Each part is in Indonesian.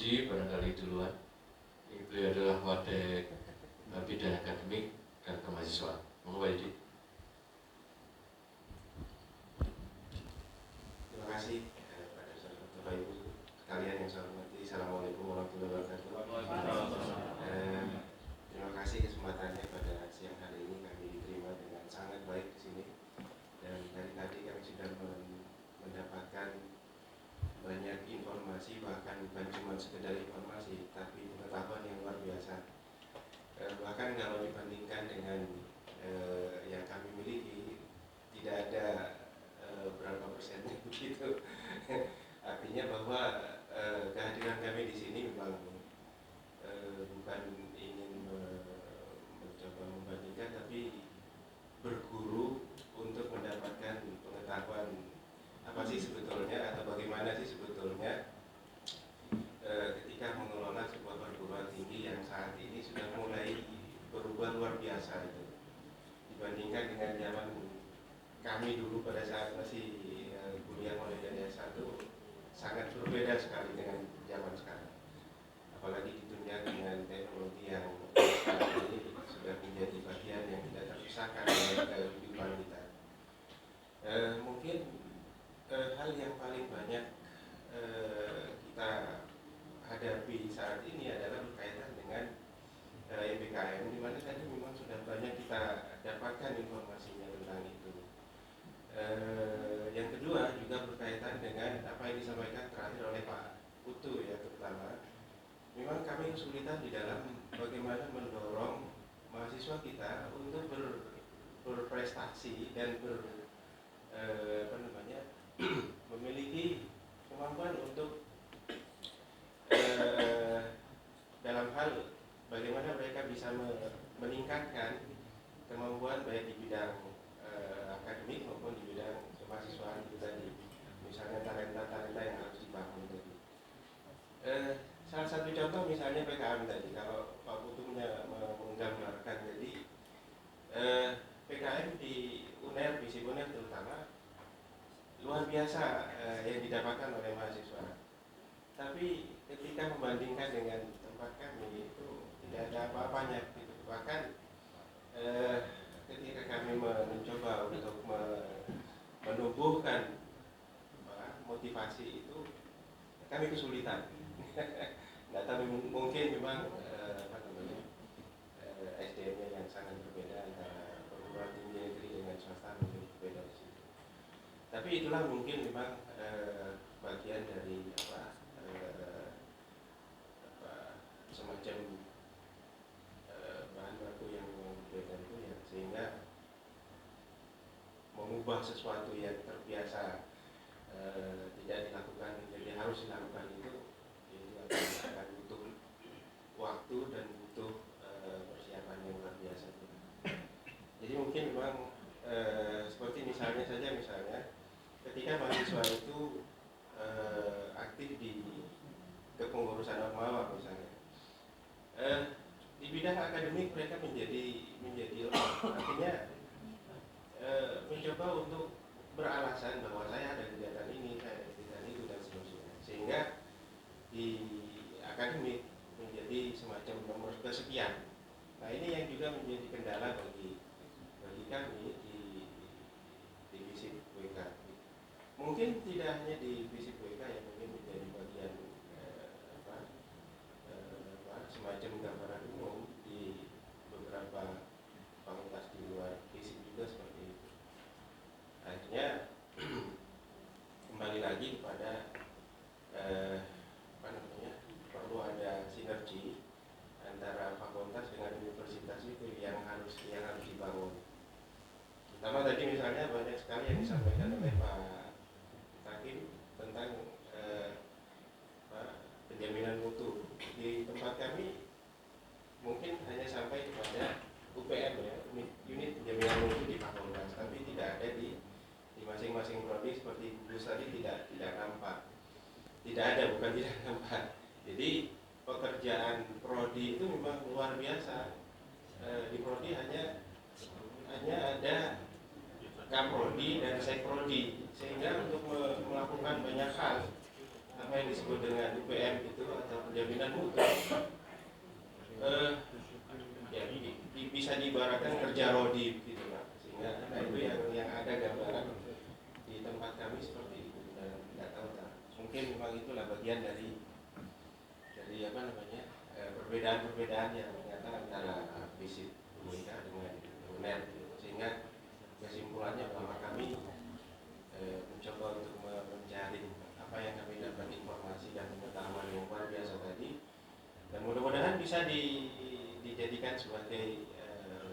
Yudi barangkali duluan. Beliau adalah Wadik Bidang Akademik dan Kemahasiswaan. Monggo Pak Yudi. Terima kasih pada Bapak Ibu sekalian yang saya hormati. Assalamualaikum warahmatullahi wabarakatuh. Terima kasih kesempatannya pada siang hari ini kami diterima dengan sangat baik di sini. Dan dari tadi kami sudah mendapatkan banyak informasi, bahkan bukan cuma sekedar informasi, tapi pengetahuan yang luar biasa. Bahkan kalau dibandingkan dengan yang kami miliki, tidak ada berapa persennya begitu. Artinya bahwa kehadiran kami di sini memang bukan ingin mencoba membandingkan, tapi berguru untuk mendapatkan pengetahuan apa sih sebetulnya atau bagaimana sih sebetulnya ketika mengelola sebuah perguruan tinggi yang saat ini sudah mulai berubah luar biasa itu dibandingkan dengan zaman kami dulu pada saat masih kuliah mulai dari S1. Sangat berbeda sekali dengan zaman sekarang, apalagi ditunjang dengan teknologi yang sekarang ini sudah menjadi bagian yang tidak terpisahkan dari kehidupan kita. Mungkin hal yang paling banyak kita hadapi saat ini adalah berkaitan dengan MBKM, di mana tadi memang sudah banyak kita dapatkan informasinya tentang itu. Yang kedua juga berkaitan dengan apa yang disampaikan terakhir oleh Pak Putu ya, terutama memang kami kesulitan di dalam bagaimana mendorong mahasiswa kita untuk berprestasi dan memiliki kemampuan untuk dalam hal bagaimana mereka bisa meningkatkan kemampuan baik di bidang akademik maupun di bidang kemahasiswaan itu tadi, misalnya talenta-talenta yang harus dibangun tadi. Salah satu contoh misalnya PKM tadi, kalau Pak Putu menggambarkan jadi PKM di UNER, Visip UNER terutama luar biasa yang didapatkan oleh mahasiswa. Tapi ketika membandingkan dengan tempat kami itu tidak ada apa-apanya gitu. Bahkan ketika kami mencoba untuk menumbuhkan motivasi itu, kami kesulitan. Nggak tahu, mungkin memang SDM-nya yang sangat berbeda antara perguruan tinggi negeri dengan swasta, mungkin berbeda di situ. Tapi itulah mungkin memang bagian dari semacam bahan baku yang berbeda itu ya, sehingga mengubah sesuatu yang terbiasa tidak dilakukan jadi harus dilakukan itu akan butuh waktu dan butuh persiapan yang luar biasa. Jadi mungkin memang seperti misalnya ketika mahasiswa itu aktif di kepengurusan ormawa misalnya, di bidang akademik mereka menjadi lemah. Artinya mencoba untuk beralasan bahwa saya ada kegiatan ini, saya ada kegiatan itu dan seterusnya, sehingga di akademik menjadi semacam nomor kesekian. Nah ini yang juga menjadi kendala bagi kami di Visip WK. Mungkin tidak hanya di Visip WK yang mungkin menjadi bagian semacam gambaran umum di beberapa fakultas di luar Visip juga seperti itu. Akhirnya kembali lagi kepada perlu ada sinergi antara fakultas dengan universitas itu yang harus dibangun. Pertama tadi misalnya banyak sekali yang disampaikan oleh Pak Hakim tentang penjaminan mutu. Di tempat kami mungkin hanya sampai kepada UPM ya, unit penjaminan mutu di fakultas, tapi tidak ada di masing-masing prodi seperti Gus tadi tidak nampak. Tidak ada, bukan tidak nampak. Jadi pekerjaan prodi itu memang luar biasa. Di prodi hanya ada kaprodi dan sekprodi, sehingga untuk melakukan banyak hal apa yang disebut dengan UPM itu atau penjaminan dan mutu. Ya, bisa diibaratkan kerja rodi gitu Pak, sehingga itu yang ada gambaran di tempat kami seperti itu. Dan nggak tahu mungkin memang itulah bagian dari perbedaan-perbedaan yang ternyata antara visit UIK dengan UNER gitu. Sehingga kesimpulannya bahwa kami mencoba untuk mencari apa yang kami dapat informasi dan pengetahuan yang luar biasa tadi, dan mudah-mudahan bisa dijadikan sebagai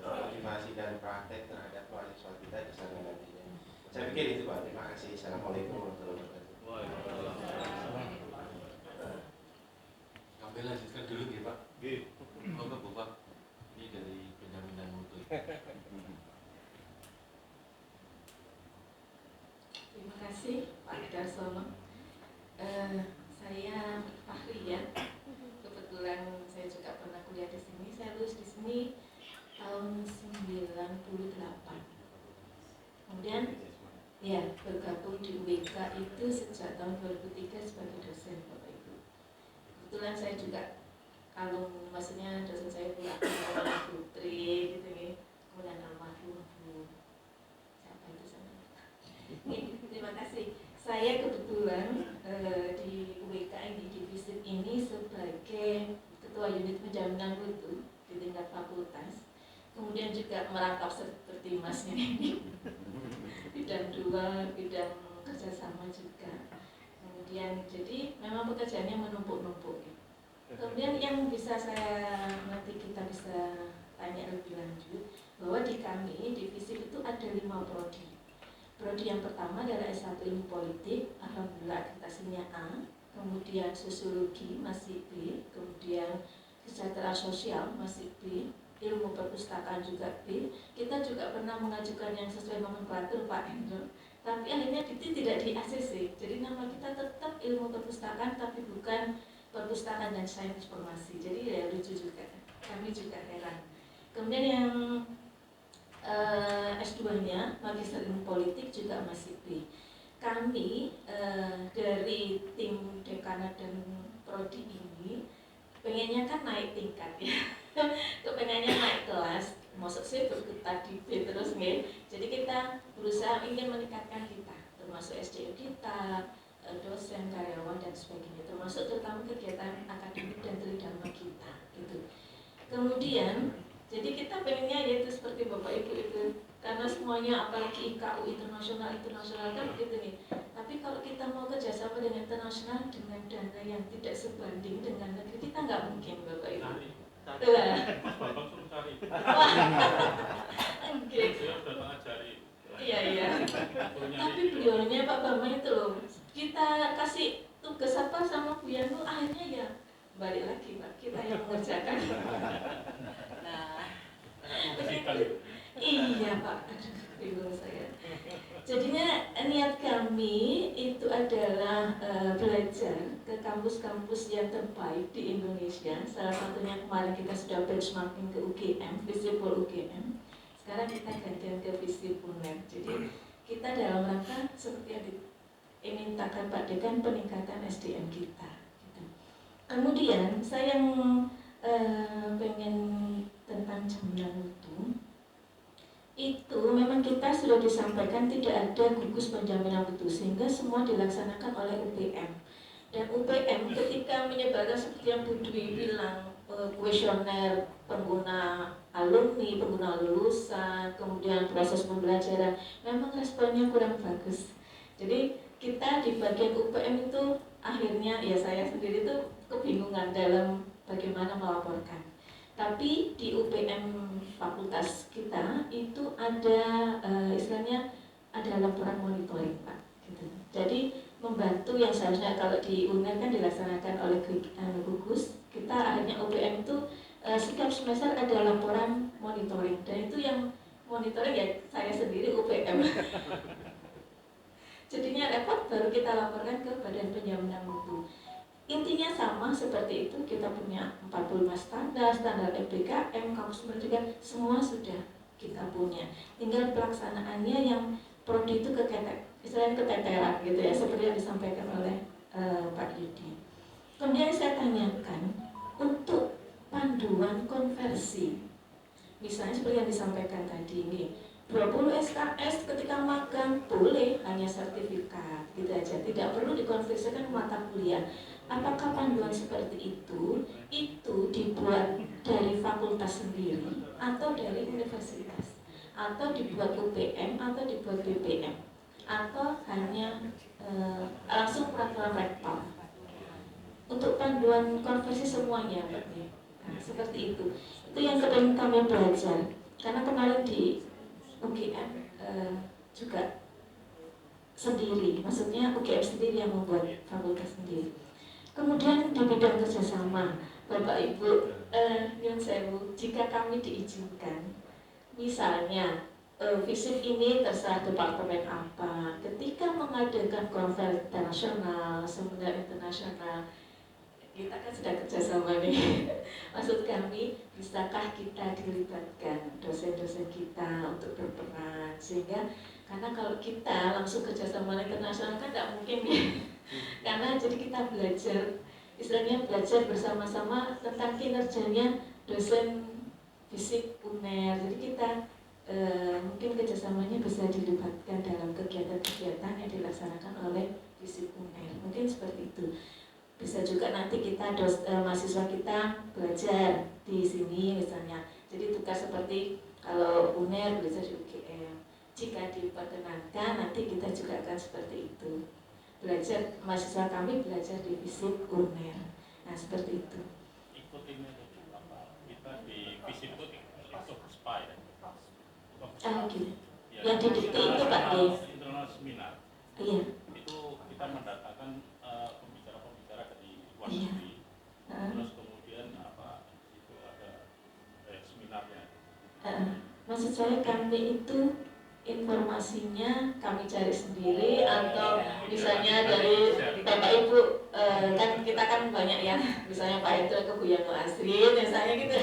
motivasi dan praktek terhadap mahasiswa kita di sana nantinya. Saya pikir itu Pak. Terima kasih. Assalamualaikum warahmatullahi wabarakatuh. Kami lanjutkan dulu ya Pak. Monggo Bapak. Ini dari penjaminan mutu. Terima kasih Pak Darsono. Saya Fahri ya. Kebetulan saya juga pernah kuliah di sini. Saya lulus di sini tahun 98. Kemudian ya bergabung di UIK itu sejak tahun 2003 sebagai dosen Bapak Ibu. Kebetulan saya juga maksudnya dosen saya Bu Putri gitu ya. Kemudian almarhum Bu siapa itu sana. Terima kasih. Saya kebetulan di UIK di divisi ini sebagai ketua unit penjaminan mutu di tingkat fakultas. Kemudian juga merangkap seperti masnya ini bidang 2, bidang kerjasama juga. Kemudian jadi memang pekerjaannya menumpuk-numpuk. Kemudian yang bisa saya nanti kita bisa tanya lebih lanjut bahwa di kami divisi itu ada 5 prodi. Prodi yang pertama adalah S1 Ilmu Politik, alhamdulillah akreditasinya A. Kemudian Sosiologi masih B, kemudian Kesejahteraan Sosial masih B, Ilmu Perpustakaan juga B. Kita juga pernah mengajukan yang sesuai nomenklatur Pak Hendro, tapi akhirnya itu tidak di ACC. Jadi nama kita tetap Ilmu Perpustakaan tapi bukan Perpustakaan dan Sains Informasi. Jadi ya lucu juga, kami juga heran. Kemudian yang S2-nya Magister Ilmu Politik juga masih B. Kami dari tim dekanat dan prodi ini pengennya kan naik tingkat ya. Kepengennya naik kelas, maksud saya berkutat di B terus nih. Jadi kita berusaha ingin meningkatkan kita, termasuk SDM kita, dosen, karyawan dan sebagainya, termasuk terutama kegiatan akademik dan tridharma kita gitu. Kemudian jadi kita pengennya yaitu seperti Bapak Ibu itu, karena semuanya apalagi IKU internasional kan begitu nih. Tapi kalau kita mau kerjasama dengan internasional dengan dana yang tidak sebanding dengan negeri kita nggak mungkin Bapak Ibu. Bapak suruh cari. Iya. Tapi beliaunya Pak Bambang itu loh, kita kasih tugas apa sama Bu Yanu, akhirnya ya balik lagi Pak, kita yang mengerjakan. Nah, iya Pak, bingung saya. Jadinya niat kami itu adalah belajar ke kampus-kampus yang terbaik di Indonesia. Salah satunya kemarin kita sudah benchmarking ke UGM, Visipol UGM. Sekarang kita gantian ke Visipol UNER. Jadi kita dalam rangka seperti yang dimintakan Pak Dekan, peningkatan SDM kita. Gitu. Kemudian saya yang pengen tentang jaminan mutu. Itu memang kita sudah disampaikan tidak ada gugus penjaminan mutu sehingga semua dilaksanakan oleh UPM. Dan UPM ketika menyebarkan seperti yang Bu Dwi bilang, kuesioner pengguna alumni, pengguna lulusan, kemudian proses pembelajaran, memang responnya kurang bagus. Jadi kita di bagian UPM itu akhirnya ya saya sendiri itu kebingungan dalam bagaimana melaporkan. Tapi di UPM fakultas kita itu ada istilahnya ada laporan monitoring Pak. Gitu. Jadi membantu yang seharusnya kalau di UNER kan dilaksanakan oleh gugus, kita akhirnya UPM itu setiap semester ada laporan monitoring dan itu yang monitoring ya saya sendiri UPM. Jadinya repot baru kita laporkan ke Badan Penjaminan Mutu. Intinya sama seperti itu, kita punya 45 standar FBKM, kampus pendidikan, semua sudah kita punya. Tinggal pelaksanaannya yang prodi itu istilahnya keteteran gitu ya, seperti yang disampaikan oleh Pak Yudi. Kemudian saya tanyakan, versi. Misalnya seperti yang disampaikan tadi ini, 20 SKS ketika magang boleh hanya sertifikat gitu aja, tidak perlu dikonversikan mata kuliah. Apakah panduan seperti itu dibuat dari fakultas sendiri atau dari universitas, atau dibuat UPM atau dibuat BPM, atau hanya langsung peraturan rektor? Untuk panduan konversi semuanya berarti. Nah, seperti itu yang sedang kami belajar, karena kemarin di UGM juga sendiri, maksudnya UGM sendiri yang membuat fakultas sendiri. Kemudian di bidang kerjasama, Bapak Ibu, nyun sewu, jika kami diizinkan, misalnya FISIP ini terserah departemen apa, ketika mengadakan konferensi internasional, seminar internasional, kita kan sudah kerjasama nih. Maksud kami, bisakah kita dilibatkan dosen-dosen kita untuk berperan, sehingga karena kalau kita langsung kerjasama internasional kan tidak mungkin ya. Karena jadi kita belajar, istilahnya belajar bersama-sama tentang kinerjanya dosen fisik UNER. Jadi kita mungkin kerjasamanya bisa dilibatkan dalam kegiatan-kegiatan yang dilaksanakan oleh fisik UNER. Mungkin seperti itu. Bisa juga nanti kita mahasiswa kita belajar di sini misalnya. Jadi tugas seperti kalau UNER belajar di UGM. Jika diperkenankan nanti kita juga akan seperti itu. Belajar, mahasiswa kami belajar di FISIP UNER. Nah seperti itu. Ikut ini kita di FISIP itu ikut SPA ya. Gitu. Yang di dikti itu Pak di internal seminar. Iya. Itu kita mendatangkan pembicara-pembicara dari luar Iya. negeri. Terus kemudian itu ada seminarnya. Maksud saya kami itu informasinya kami cari sendiri, atau misalnya dari Bapak Ibu, kan kita kan banyak ya, misalnya Pak itu ke Buya Asrin misalnya gitu.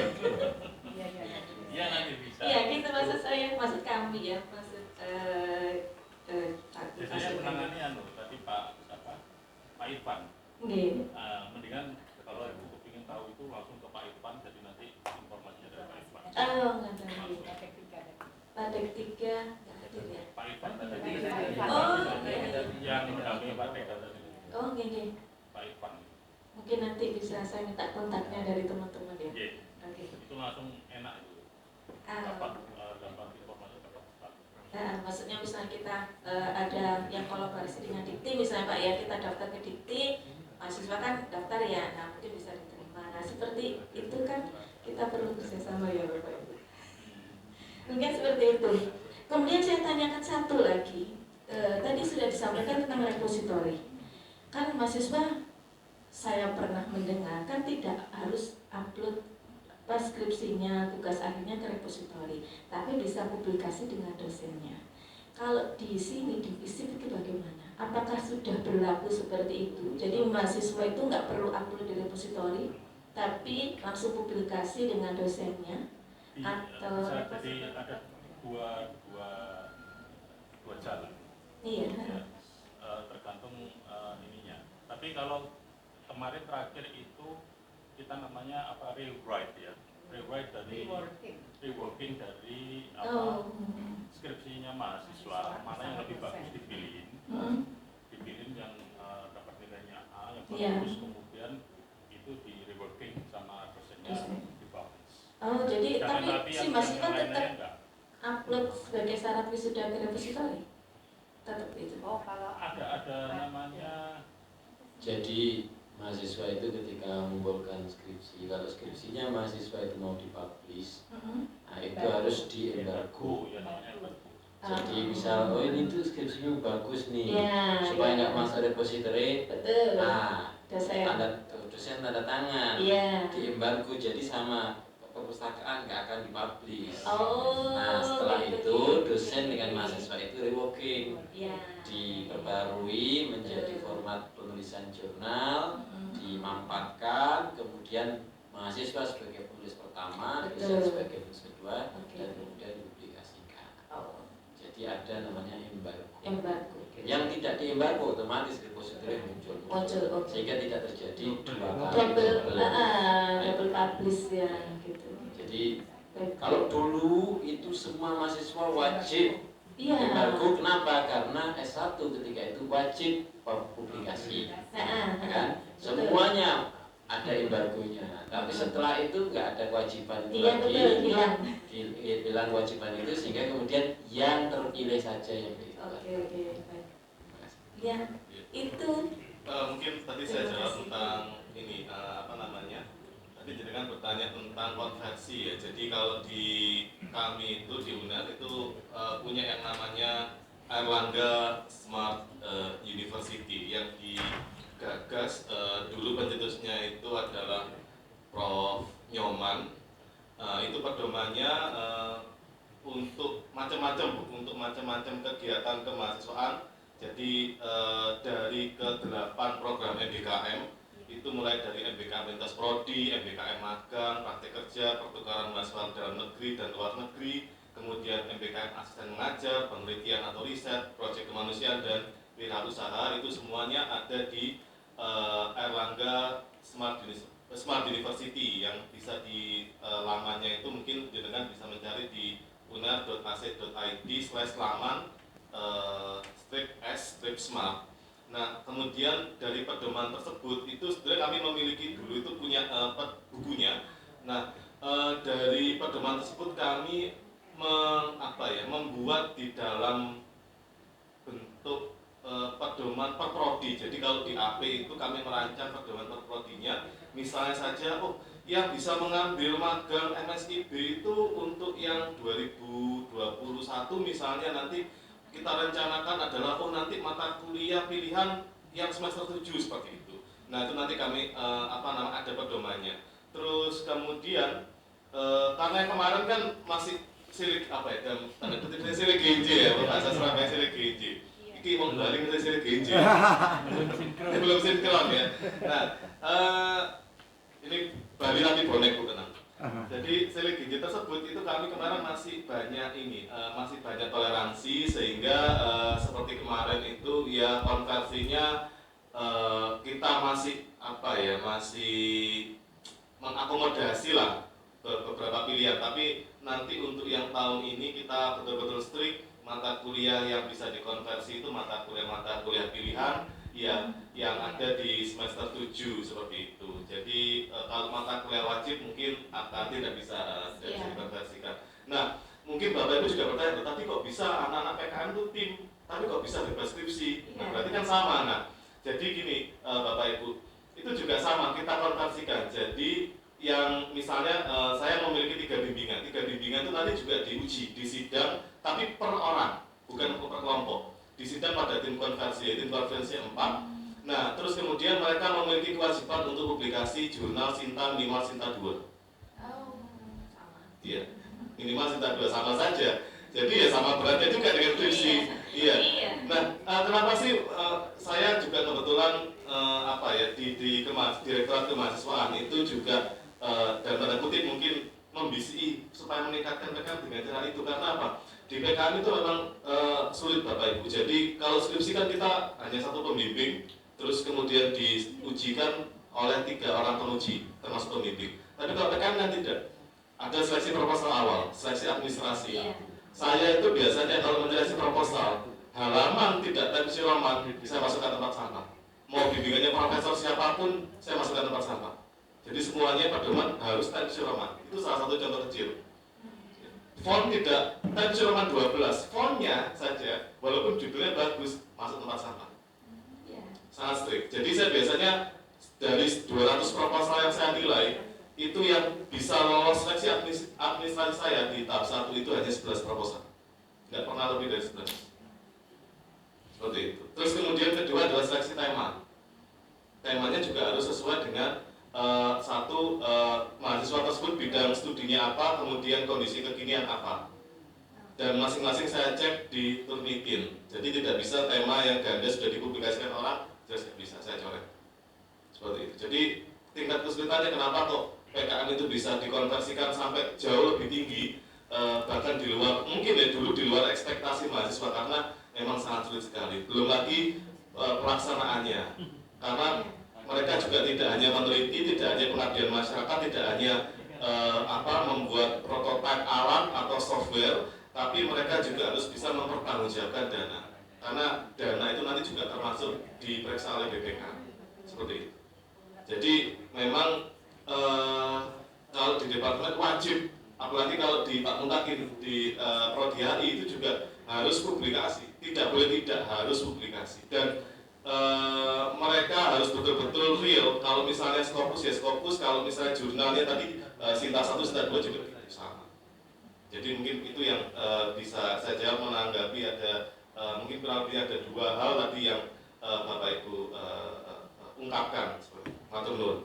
Iya nanti bisa. Iya gitu maksud saya, maksud kami ya, maksud Saya menangani tadi Pak Irfan. Nggih. Mendingan kalau Ibu ingin tahu itu langsung ke Pak Irfan, jadi nanti informasinya dari Pak Irfan. Oh nggak tahu. Padek 3 nggak hadir ya. Pak Irfan tadi Oh, yang mendampingi Pak Teka tadi. Oh nggih. Pak Irfan. Mungkin nanti bisa saya minta kontaknya dari teman-teman ya. Iya. Oke. Itu langsung enak itu. Dapat gampang informasi dapat. Maksudnya misalnya kita ada yang kolaborasi dengan Dikti, misalnya Pak ya, kita daftar ke Dikti, mahasiswa kan daftar ya, nah mungkin bisa diterima. Nah seperti itu kan kita perlu kerjasama ya Bapak Ibu. Mungkin seperti itu. Kemudian saya tanyakan satu lagi, tadi sudah disampaikan tentang repositori. Kan mahasiswa saya pernah mendengar kan tidak harus upload skripsinya, tugas akhirnya ke repositori, tapi bisa publikasi dengan dosennya. Kalau di sini di FISIP itu bagaimana? Apakah sudah berlaku seperti itu? Jadi mahasiswa itu nggak perlu upload di repositori, tapi langsung publikasi dengan dosennya? Atau jadi ada dua jalan. Iya. Tergantung ininya. Tapi kalau kemarin terakhir itu kita namanya rewrite ya, rewrite dari reworking dari skripsinya mahasiswa, mana yang lebih bagus dipilihin, yang dapat nilainya A, yang bagus, kemudian itu di reworking sama dosennya dipublish. Oh jadi tapi si mahasiswa tetap enggak. Upload sebagai syarat wisuda ke repositori? Tetap itu? Oh kalau Ada namanya. Jadi mahasiswa itu ketika mengumpulkan skripsi, kalau skripsinya mahasiswa itu mau dipublish, nah itu harus di embargo. Jadi misal, oh ini tuh skripsinya bagus nih, ya, supaya nggak masuk repository, betul. nah Dosen. dosen tanda tangan, Iya. di embargo, jadi sama perpustakaan nggak akan dipublish. Oh. Nah setelah gitu. itu dosen dengan mahasiswa itu reworking, Ya. diperbarui menjadi format penulisan jurnal, dimampatkan, kemudian mahasiswa sebagai penulis pertama, dosen sebagai penulis kedua, dan kemudian dipublikasikan. Oh. Jadi ada namanya embargo. Embargo. Yang tidak diembargo otomatis repositori muncul. Muncul, oke. Sehingga tidak terjadi dua kali Double publish ya gitu. Jadi kalau dulu itu semua mahasiswa wajib Iya. embargo, kenapa? Karena S1 ketika itu wajib publikasi, kan? Semuanya ada embargonya. Tapi setelah itu nggak ada kewajiban itu Iya, lagi, betul, hilang kewajiban itu, sehingga kemudian yang terpilih saja yang diikutkan. Oke, baik. Ya, itu Mungkin tadi saya jawab tentang ini apa namanya? Tadi jenengan bertanya tentang konversi ya. Jadi kalau di kami itu di UNER itu punya yang namanya Airlangga Smart University yang digagas dulu pencetusnya itu adalah Prof. Nyoman. Itu pedomannya untuk macam-macam kegiatan kemahasiswaan. Jadi dari ke-8 program MBKM itu mulai dari MBKM lintas prodi, MBKM magang, praktek kerja, pertukaran mahasiswa dalam negeri dan luar negeri, kemudian MBKM asisten mengajar, penelitian atau riset, proyek kemanusiaan dan wirausaha, itu semuanya ada di Airlangga Smart University yang bisa di lamannya itu mungkin jenengan bisa mencari di uner.ac.id/laman /s/smart. Nah, kemudian dari pedoman tersebut itu sebenarnya kami memiliki dulu itu punya bukunya. Nah, dari pedoman tersebut kami membuat di dalam bentuk pedoman per prodi. Jadi kalau di AP itu kami merancang pedoman per prodinya. Misalnya saja, yang bisa mengambil magang MSIB itu untuk yang 2021 misalnya nanti kita rencanakan adalah nanti mata kuliah pilihan yang semester 7 seperti itu. Nah, itu nanti kami ada pedomannya. Terus kemudian karena kemarin kan masih silik silik genje ya, bahasa Surabaya silik genje. Iki mau balik ke silik genje. Belum sinkron ya. Nah, ini Bali tapi bonek Bu tenang. Jadi silik genje tersebut itu kami kemarin masih banyak toleransi sehingga seperti kemarin itu ya konversinya kita masih masih mengakomodasi lah beberapa pilihan, tapi nanti untuk yang tahun ini kita betul-betul strict mata kuliah yang bisa dikonversi itu mata kuliah pilihan ya yang ada di semester 7 seperti itu. Jadi kalau mata kuliah wajib mungkin tidak bisa dikonversikan. Nah, mungkin Bapak Ibu juga bertanya, tapi kok bisa anak-anak PKM itu tim, tapi kok bisa bebas skripsi? Nah, berarti kan sama. Nah, jadi gini Bapak Ibu, itu juga sama kita konversikan. Jadi yang misalnya saya memiliki 3 bimbingan itu nanti juga diuji di sidang, tapi per orang, bukan per kelompok. Di sidang pada tim konversi 4. Nah, terus kemudian mereka memiliki kewajiban untuk publikasi jurnal Sinta minimal Sinta 2. Sama. Iya, minimal Sinta 2 sama saja. Jadi ya sama beratnya juga dengan skripsi. Iya. Nah, kenapa sih saya juga kebetulan di Direktorat Kemahasiswaan itu juga dan tanda kutip mungkin membisi supaya meningkatkan PKM dengan cara itu. Karena apa? Di PKM itu memang sulit Bapak Ibu. Jadi kalau skripsi kan kita hanya 1 pembimbing, terus kemudian diujikan oleh 3 orang penguji termasuk pembimbing. Tapi kalau PKM kan tidak. Ada seleksi proposal awal, seleksi administrasi. Saya itu biasanya kalau menyeleksi proposal, halaman tidak tensi roman, saya masukkan tempat sampah. Mau bimbingannya profesor siapapun, saya masukkan tempat sampah. Jadi semuanya pedoman harus tensi roman. Itu salah satu contoh kecil. Font tidak tensi roman 12, fontnya saja, walaupun judulnya bagus, masuk tempat sampah. Sangat strict. Jadi saya biasanya dari 200 proposal yang saya nilai, itu yang bisa lolos seleksi administrasi saya di tahap 1 itu hanya 11 proposal. Nggak pernah lebih dari 11. Seperti itu. Terus kemudian kedua adalah seleksi tema. Temanya juga harus sesuai dengan mahasiswa tersebut bidang studinya apa, kemudian kondisi kekinian apa. Dan masing-masing saya cek di Turnitin. Jadi tidak bisa tema yang ganda sudah dipublikasikan orang, jelas tidak bisa saya coret. Seperti itu. Jadi tingkat kesulitannya kenapa kok PKM itu bisa dikonversikan sampai jauh lebih tinggi bahkan di luar, mungkin ya dulu di luar ekspektasi mahasiswa karena memang sangat sulit sekali. Belum lagi pelaksanaannya, karena mereka juga tidak hanya meneliti, tidak hanya pengabdian masyarakat, tidak hanya membuat prototipe alat atau software, tapi mereka juga harus bisa mempertanggungjawabkan dana, karena dana itu nanti juga termasuk diperiksa oleh BPK, seperti itu. Jadi memang kalau di departemen wajib, apalagi kalau di Pak Mutakin di Prodi HI itu juga harus publikasi, tidak boleh tidak, harus publikasi. Dan mereka harus betul-betul real. Kalau misalnya Scopus ya Scopus, kalau misalnya jurnalnya tadi Sinta 1, Sinta 2 juga sama. Jadi mungkin itu yang bisa saya jawab menanggapi ada mungkin kurang lebih ada 2 hal tadi yang Bapak Ibu ungkapkan. Matur nuwun.